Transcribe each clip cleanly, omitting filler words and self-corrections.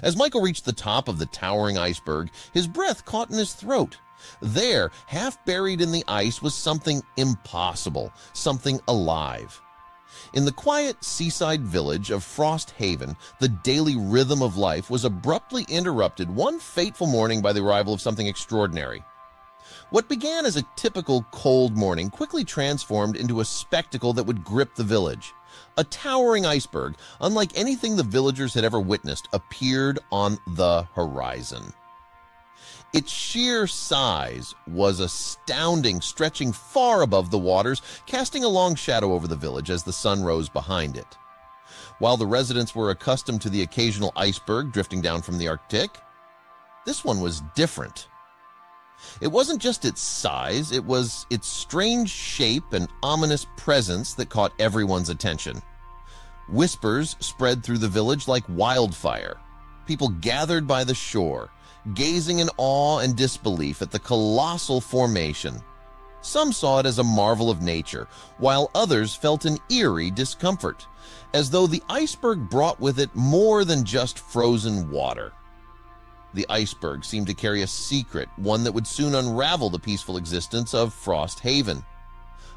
As Michael reached the top of the towering iceberg, his breath caught in his throat. There, half buried in the ice, was something impossible, something alive. In the quiet seaside village of Frost Haven, the daily rhythm of life was abruptly interrupted one fateful morning by the arrival of something extraordinary. What began as a typical cold morning quickly transformed into a spectacle that would grip the village. A towering iceberg, unlike anything the villagers had ever witnessed, appeared on the horizon. Its sheer size was astounding, stretching far above the waters, casting a long shadow over the village as the sun rose behind it. While the residents were accustomed to the occasional iceberg drifting down from the Arctic, this one was different. It wasn't just its size, it was its strange shape and ominous presence that caught everyone's attention. Whispers spread through the village like wildfire. People gathered by the shore, gazing in awe and disbelief at the colossal formation. Some saw it as a marvel of nature, while others felt an eerie discomfort, as though the iceberg brought with it more than just frozen water. The iceberg seemed to carry a secret, one that would soon unravel the peaceful existence of Frost Haven.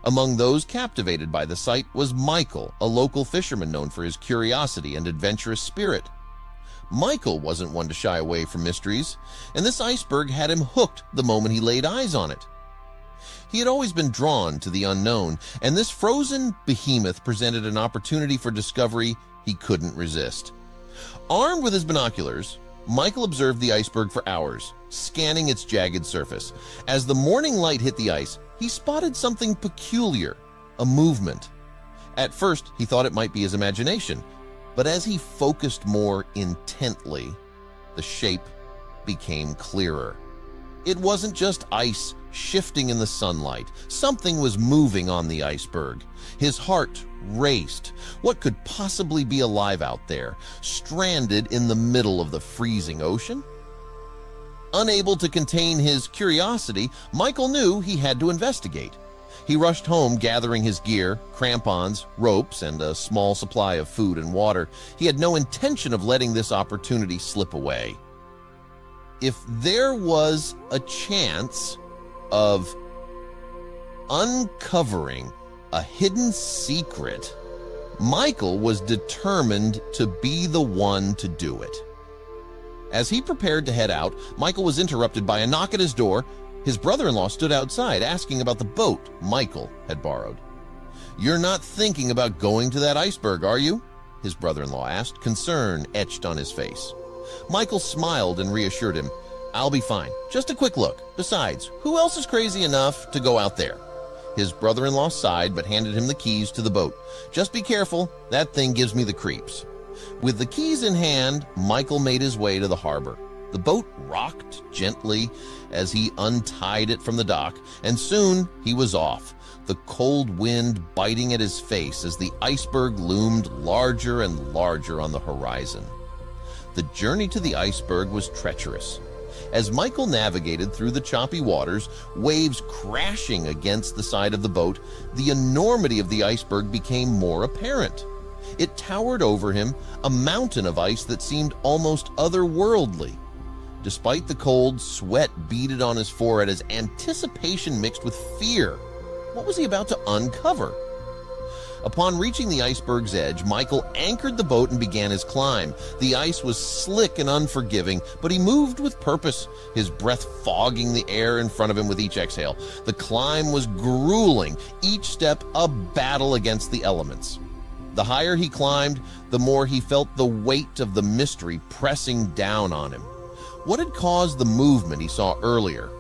Among those captivated by the sight was Michael, a local fisherman known for his curiosity and adventurous spirit. Michael wasn't one to shy away from mysteries, and this iceberg had him hooked the moment he laid eyes on it. He had always been drawn to the unknown, and this frozen behemoth presented an opportunity for discovery he couldn't resist. Armed with his binoculars, Michael observed the iceberg for hours, scanning its jagged surface. As the morning light hit the ice, he spotted something peculiar, a movement. At first, he thought it might be his imagination, but as he focused more intently, the shape became clearer. It wasn't just ice shifting in the sunlight. Something was moving on the iceberg. His heart raced. What could possibly be alive out there, stranded in the middle of the freezing ocean? Unable to contain his curiosity, Michael knew he had to investigate. He rushed home, gathering his gear, crampons, ropes, and a small supply of food and water. He had no intention of letting this opportunity slip away. If there was a chance of uncovering a hidden secret, Michael was determined to be the one to do it. As he prepared to head out, Michael was interrupted by a knock at his door. His brother-in-law stood outside asking about the boat Michael had borrowed. "You're not thinking about going to that iceberg, are you?" his brother-in-law asked, concern etched on his face. Michael smiled and reassured him, "I'll be fine. Just a quick look. Besides, who else is crazy enough to go out there?" His brother-in-law sighed but handed him the keys to the boat. "Just be careful. That thing gives me the creeps." With the keys in hand, Michael made his way to the harbor. The boat rocked gently as he untied it from the dock, and soon he was off, the cold wind biting at his face as the iceberg loomed larger and larger on the horizon. The journey to the iceberg was treacherous. As Michael navigated through the choppy waters, waves crashing against the side of the boat, the enormity of the iceberg became more apparent. It towered over him, a mountain of ice that seemed almost otherworldly. Despite the cold, sweat beaded on his forehead as anticipation mixed with fear. What was he about to uncover? Upon reaching the iceberg's edge, Michael anchored the boat and began his climb. The ice was slick and unforgiving, but he moved with purpose, his breath fogging the air in front of him with each exhale. The climb was grueling, each step a battle against the elements. The higher he climbed, the more he felt the weight of the mystery pressing down on him. What had caused the movement he saw earlier?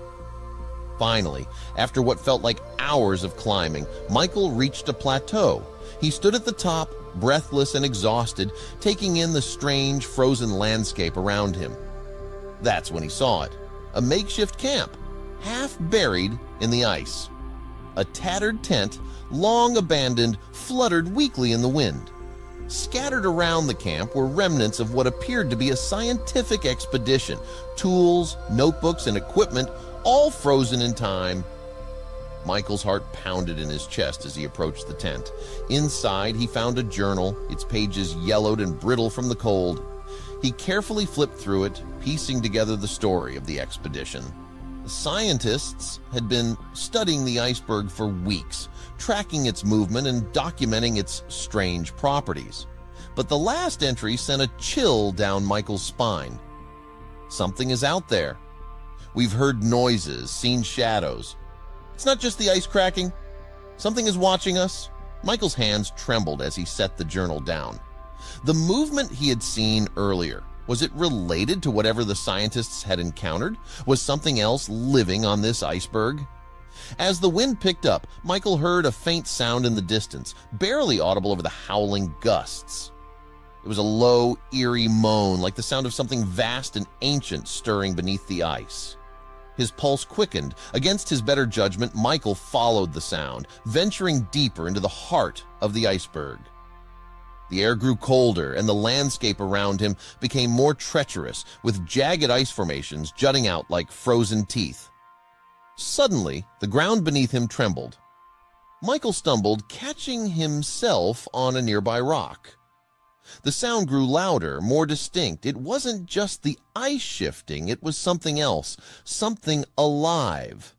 Finally, after what felt like hours of climbing, Michael reached a plateau. He stood at the top, breathless and exhausted, taking in the strange frozen landscape around him. That's when he saw it, a makeshift camp, half buried in the ice. A tattered tent, long abandoned, fluttered weakly in the wind. Scattered around the camp were remnants of what appeared to be a scientific expedition, tools, notebooks, and equipment, all frozen in time. Michael's heart pounded in his chest as he approached the tent. Inside, he found a journal, its pages yellowed and brittle from the cold. He carefully flipped through it, piecing together the story of the expedition. The scientists had been studying the iceberg for weeks, tracking its movement and documenting its strange properties. But the last entry sent a chill down Michael's spine. Something is out there. We've heard noises, seen shadows. It's not just the ice cracking. Something is watching us. Michael's hands trembled as he set the journal down. The movement he had seen earlier, was it related to whatever the scientists had encountered? Was something else living on this iceberg? As the wind picked up, Michael heard a faint sound in the distance, barely audible over the howling gusts. It was a low, eerie moan, like the sound of something vast and ancient stirring beneath the ice. His pulse quickened. Against his better judgment, Michael followed the sound, venturing deeper into the heart of the iceberg. The air grew colder, and the landscape around him became more treacherous, with jagged ice formations jutting out like frozen teeth. Suddenly, the ground beneath him trembled. Michael stumbled, catching himself on a nearby rock. The sound grew louder, more distinct. It wasn't just the ice shifting, it was something else, something alive.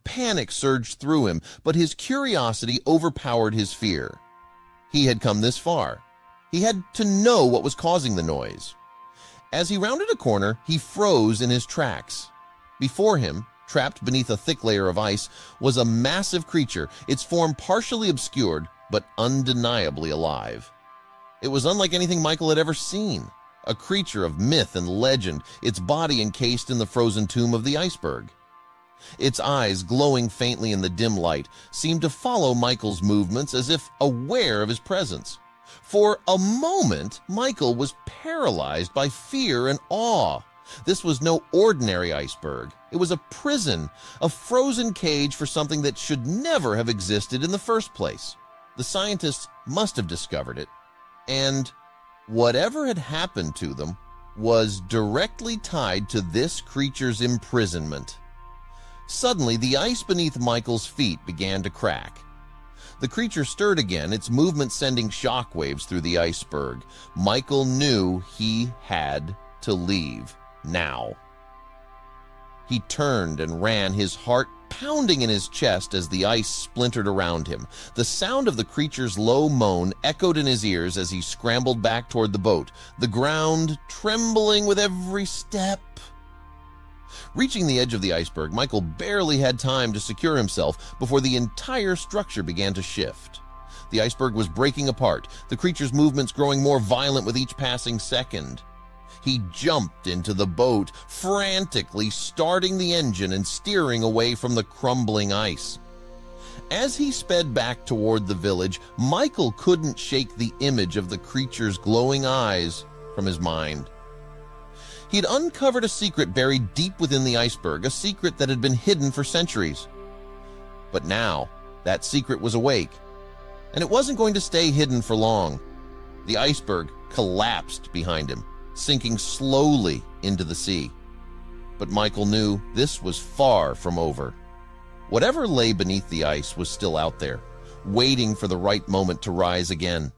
Panic surged through him, but his curiosity overpowered his fear. He had come this far. He had to know what was causing the noise. As he rounded a corner, he froze in his tracks. Before him, trapped beneath a thick layer of ice, was a massive creature, its form partially obscured, but undeniably alive. It was unlike anything Michael had ever seen, a creature of myth and legend, its body encased in the frozen tomb of the iceberg. Its eyes, glowing faintly in the dim light, seemed to follow Michael's movements as if aware of his presence. For a moment, Michael was paralyzed by fear and awe. This was no ordinary iceberg. It was a prison, a frozen cage for something that should never have existed in the first place. The scientists must have discovered it, and whatever had happened to them was directly tied to this creature's imprisonment. Suddenly, the ice beneath Michael's feet began to crack. The creature stirred again, its movement sending shockwaves through the iceberg. Michael knew he had to leave now. He turned and ran, his heart pounding in his chest as the ice splintered around him. The sound of the creature's low moan echoed in his ears as he scrambled back toward the boat, the ground trembling with every step. Reaching the edge of the iceberg, Michael barely had time to secure himself before the entire structure began to shift. The iceberg was breaking apart, the creature's movements growing more violent with each passing second. He jumped into the boat, frantically starting the engine and steering away from the crumbling ice. As he sped back toward the village, Michael couldn't shake the image of the creature's glowing eyes from his mind. He'd uncovered a secret buried deep within the iceberg, a secret that had been hidden for centuries. But now, that secret was awake, and it wasn't going to stay hidden for long. The iceberg collapsed behind him, sinking slowly into the sea. But Michael knew this was far from over. Whatever lay beneath the ice was still out there, waiting for the right moment to rise again.